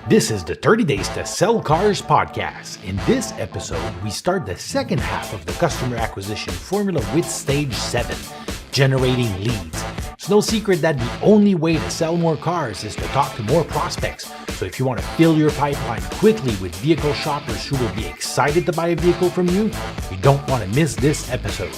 This is the 30 Days to Sell Cars podcast. In this episode, we start the second half of the customer acquisition formula with stage 7, generating leads. It's no secret that the only way to sell more cars is to talk to more prospects. So if you want to fill your pipeline quickly with vehicle shoppers who will be excited to buy a vehicle from you don't want to miss this episode.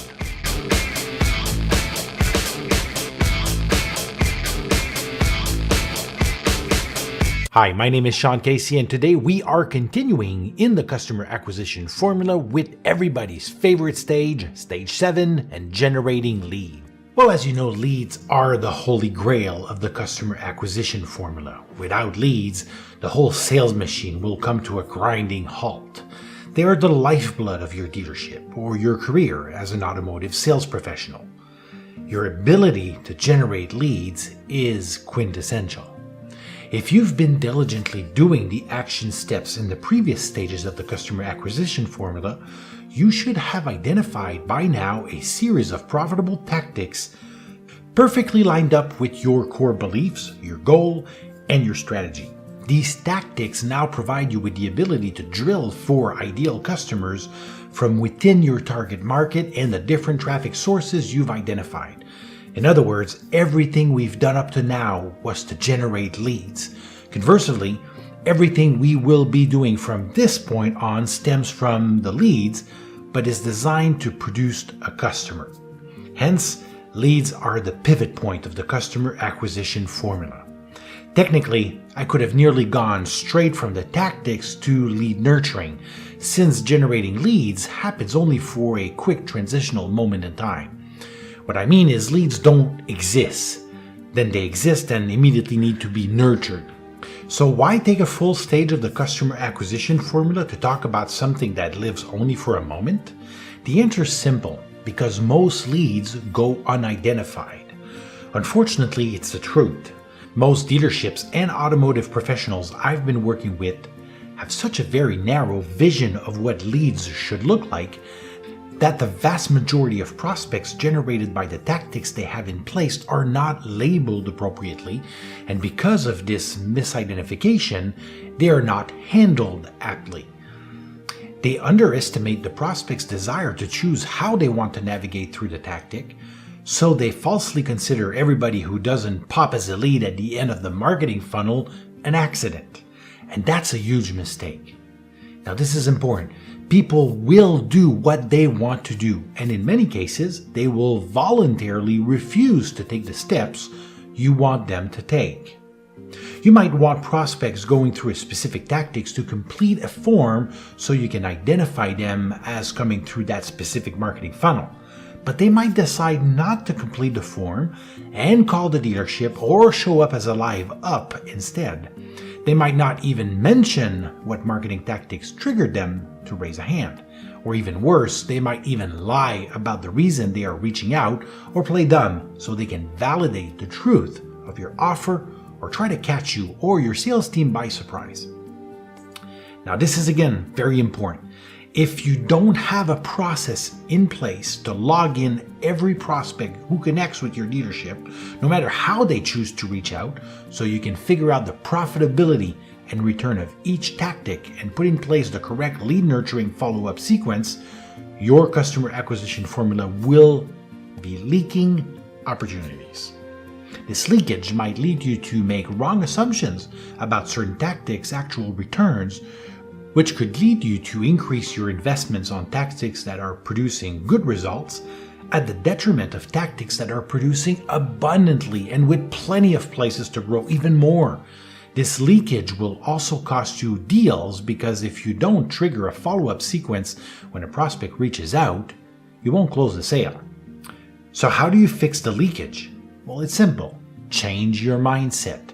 Hi, my name is Sean Cassy, and today we are continuing in the customer acquisition formula with everybody's favorite stage, stage 7, and generating leads. Well, as you know, leads are the holy grail of the customer acquisition formula. Without leads, the whole sales machine will come to a grinding halt. They are the lifeblood of your dealership or your career as an automotive sales professional. Your ability to generate leads is quintessential. If you've been diligently doing the action steps in the previous stages of the customer acquisition formula, you should have identified by now a series of profitable tactics perfectly lined up with your core beliefs, your goal, and your strategy. These tactics now provide you with the ability to drill for ideal customers from within your target market and the different traffic sources you've identified. In other words, everything we've done up to now was to generate leads. Conversely, everything we will be doing from this point on stems from the leads, but is designed to produce a customer. Hence, leads are the pivot point of the customer acquisition formula. Technically, I could have nearly gone straight from the tactics to lead nurturing, since generating leads happens only for a quick transitional moment in time. What I mean is leads don't exist. Then they exist and immediately need to be nurtured. So why take a full stage of the customer acquisition formula to talk about something that lives only for a moment? The answer is simple, because most leads go unidentified. Unfortunately, it's the truth. Most dealerships and automotive professionals I've been working with have such a very narrow vision of what leads should look like that the vast majority of prospects generated by the tactics they have in place are not labeled appropriately, and because of this misidentification, they are not handled aptly. They underestimate the prospect's desire to choose how they want to navigate through the tactic, so they falsely consider everybody who doesn't pop as a lead at the end of the marketing funnel an accident. And that's a huge mistake. Now, this is important. People will do what they want to do, and in many cases, they will voluntarily refuse to take the steps you want them to take. You might want prospects going through a specific tactics to complete a form so you can identify them as coming through that specific marketing funnel. But they might decide not to complete the form and call the dealership or show up as a live up instead. They might not even mention what marketing tactics triggered them to raise a hand. Or even worse, they might even lie about the reason they are reaching out or play dumb so they can validate the truth of your offer or try to catch you or your sales team by surprise. Now, this is again very important. If you don't have a process in place to log in every prospect who connects with your dealership, no matter how they choose to reach out, so you can figure out the profitability and return of each tactic and put in place the correct lead nurturing follow-up sequence, your customer acquisition formula will be leaking opportunities. This leakage might lead you to make wrong assumptions about certain tactics' actual returns, which could lead you to increase your investments on tactics that are producing good results at the detriment of tactics that are producing abundantly and with plenty of places to grow even more. This leakage will also cost you deals because if you don't trigger a follow-up sequence when a prospect reaches out, you won't close the sale. So how do you fix the leakage? Well, it's simple. Change your mindset.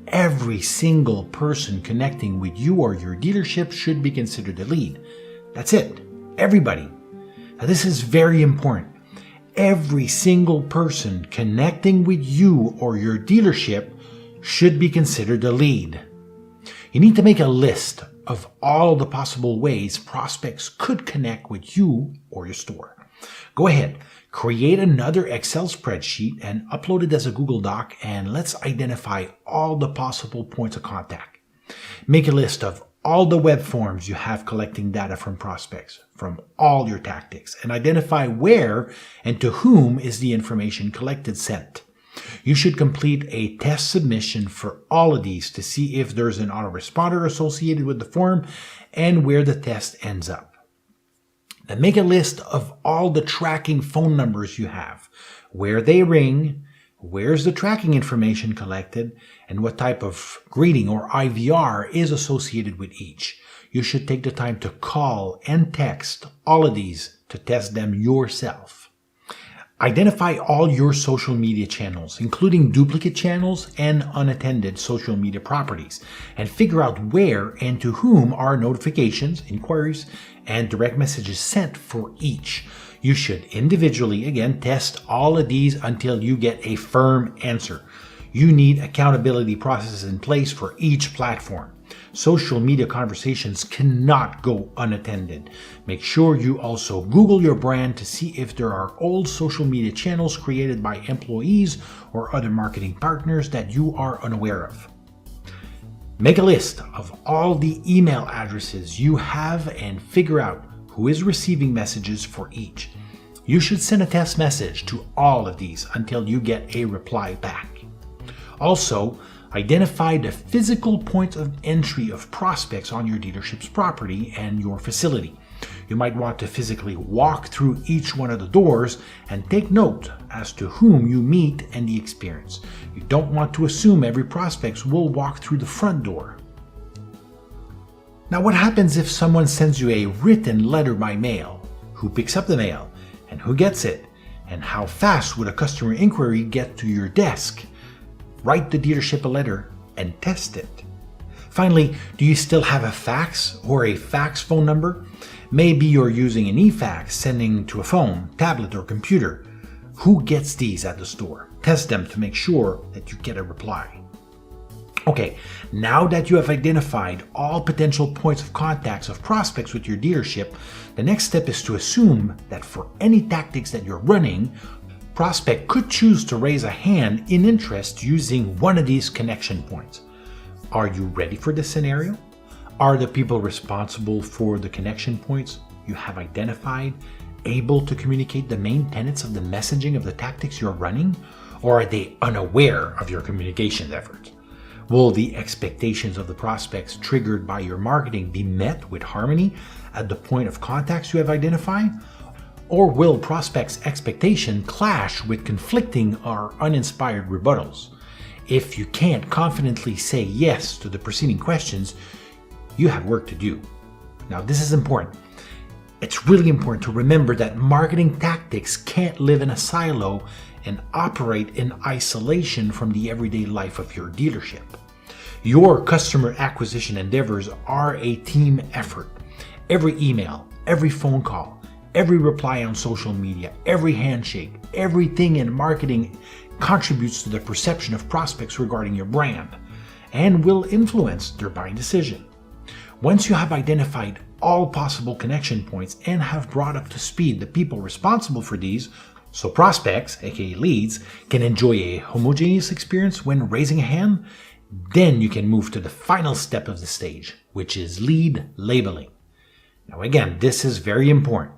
Every single person connecting with you or your dealership should be considered a lead. That's it. Everybody. Now, this is very important. Every single person connecting with you or your dealership should be considered a lead. You need to make a list of all the possible ways prospects could connect with you or your store. Go ahead, create another Excel spreadsheet and upload it as a Google Doc, and let's identify all the possible points of contact. Make a list of all the web forms you have collecting data from prospects, from all your tactics, and identify where and to whom is the information collected sent. You should complete a test submission for all of these to see if there's an autoresponder associated with the form and where the test ends up. Then make a list of all the tracking phone numbers you have, where they ring, where's the tracking information collected, and what type of greeting or IVR is associated with each. You should take the time to call and text all of these to test them yourself. Identify all your social media channels, including duplicate channels and unattended social media properties, and figure out where and to whom are notifications, inquiries, and direct messages sent for each. You should individually, again, test all of these until you get a firm answer. You need accountability processes in place for each platform. Social media conversations cannot go unattended. Make sure you also Google your brand to see if there are old social media channels created by employees or other marketing partners that you are unaware of. Make a list of all the email addresses you have and figure out who is receiving messages for each. You should send a test message to all of these until you get a reply back. Also, identify the physical points of entry of prospects on your dealership's property and your facility. You might want to physically walk through each one of the doors and take note as to whom you meet and the experience. You don't want to assume every prospect will walk through the front door. Now, what happens if someone sends you a written letter by mail? Who picks up the mail and who gets it? And how fast would a customer inquiry get to your desk? Write the dealership a letter and test it. Finally, do you still have a fax or a fax phone number? Maybe you're using an e-fax sending to a phone, tablet, or computer. Who gets these at the store? Test them to make sure that you get a reply. Okay, now that you have identified all potential points of contacts of prospects with your dealership, the next step is to assume that for any tactics that you're running, prospect could choose to raise a hand in interest using one of these connection points. Are you ready for this scenario? Are the people responsible for the connection points you have identified able to communicate the main tenets of the messaging of the tactics you're running, or are they unaware of your communication efforts? Will the expectations of the prospects triggered by your marketing be met with harmony at the point of contacts you have identified? Or will prospects' expectation clash with conflicting or uninspired rebuttals? If you can't confidently say yes to the preceding questions, you have work to do. Now, this is important. It's really important to remember that marketing tactics can't live in a silo and operate in isolation from the everyday life of your dealership. Your customer acquisition endeavors are a team effort. Every email, every phone call, every reply on social media, every handshake, everything in marketing contributes to the perception of prospects regarding your brand and will influence their buying decision. Once you have identified all possible connection points and have brought up to speed the people responsible for these, so prospects, aka leads, can enjoy a homogeneous experience when raising a hand, then you can move to the final step of the stage, which is lead labeling. Now again, this is very important.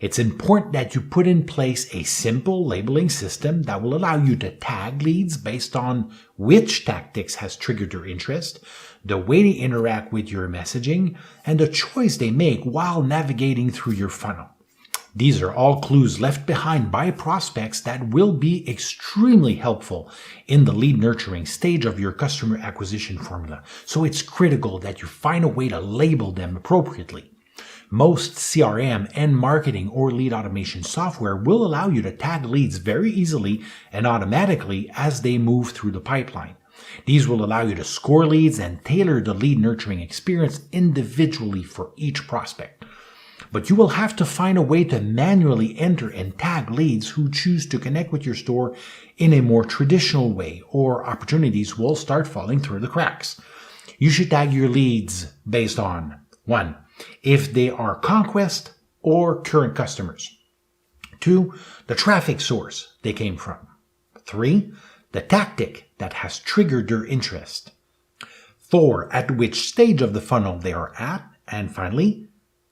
It's important that you put in place a simple labeling system that will allow you to tag leads based on which tactics has triggered their interest, the way they interact with your messaging, and the choice they make while navigating through your funnel. These are all clues left behind by prospects that will be extremely helpful in the lead nurturing stage of your customer acquisition formula. So it's critical that you find a way to label them appropriately. Most CRM and marketing or lead automation software will allow you to tag leads very easily and automatically as they move through the pipeline. These will allow you to score leads and tailor the lead nurturing experience individually for each prospect. But you will have to find a way to manually enter and tag leads who choose to connect with your store in a more traditional way, or opportunities will start falling through the cracks. You should tag your leads based on 1. If they are conquest or current customers. 2. The traffic source they came from. 3. The tactic that has triggered their interest. 4, at which stage of the funnel they are at, and finally,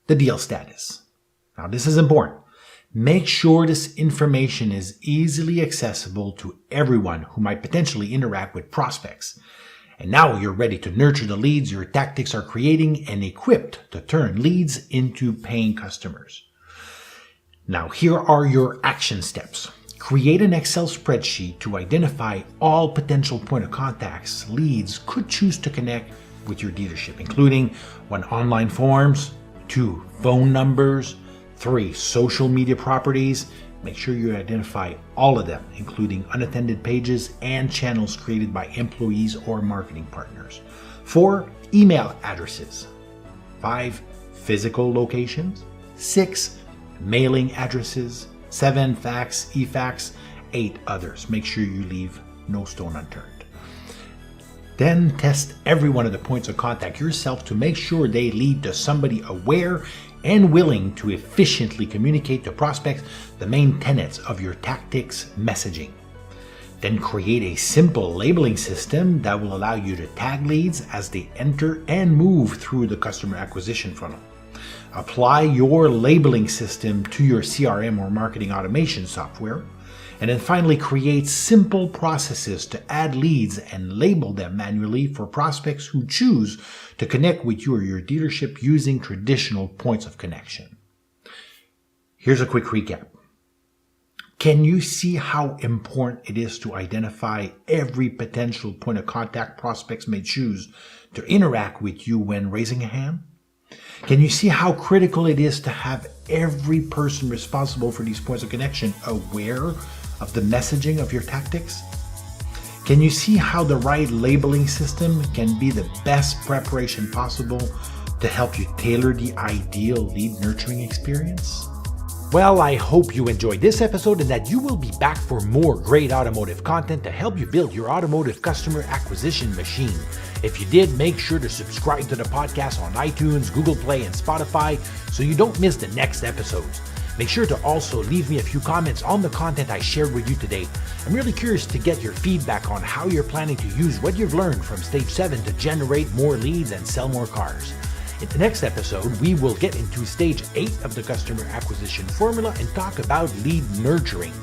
the deal status. Now, this is important. Make sure this information is easily accessible to everyone who might potentially interact with prospects. And now you're ready to nurture the leads your tactics are creating and equipped to turn leads into paying customers. Now, here are your action steps. Create an Excel spreadsheet to identify all potential point of contacts leads could choose to connect with your dealership, including 1, online forms, 2, phone numbers, 3, social media properties. Make sure you identify all of them, including unattended pages and channels created by employees or marketing partners. 4, email addresses. 5, physical locations. 6, mailing addresses. 7, fax, e-fax. 8, others. Make sure you leave no stone unturned. Then test every one of the points of contact yourself to make sure they lead to somebody aware and willing to efficiently communicate to prospects the main tenets of your tactics messaging. Then create a simple labeling system that will allow you to tag leads as they enter and move through the customer acquisition funnel. Apply your labeling system to your CRM or marketing automation software. And then finally, create simple processes to add leads and label them manually for prospects who choose to connect with you or your dealership using traditional points of connection. Here's a quick recap. Can you see how important it is to identify every potential point of contact prospects may choose to interact with you when raising a hand? Can you see how critical it is to have every person responsible for these points of connection aware of the messaging of your tactics? Can you see how the right labeling system can be the best preparation possible to help you tailor the ideal lead nurturing experience? Well, I hope you enjoyed this episode and that you will be back for more great automotive content to help you build your automotive customer acquisition machine. If you did, make sure to subscribe to the podcast on iTunes, Google Play, and Spotify so you don't miss the next episodes. Make sure to also leave me a few comments on the content I shared with you today. I'm really curious to get your feedback on how you're planning to use what you've learned from Stage 7 to generate more leads and sell more cars. In the next episode, we will get into Stage 8 of the customer acquisition formula and talk about lead nurturing.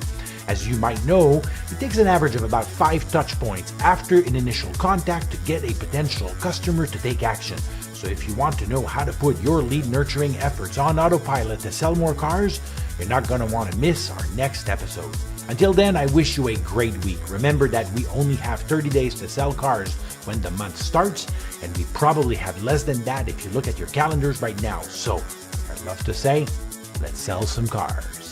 As you might know, it takes an average of about 5 touch points after an initial contact to get a potential customer to take action. So if you want to know how to put your lead nurturing efforts on autopilot to sell more cars, you're not going to want to miss our next episode. Until then, I wish you a great week. Remember that we only have 30 days to sell cars when the month starts, and we probably have less than that if you look at your calendars right now. So, I'd love to say, let's sell some cars.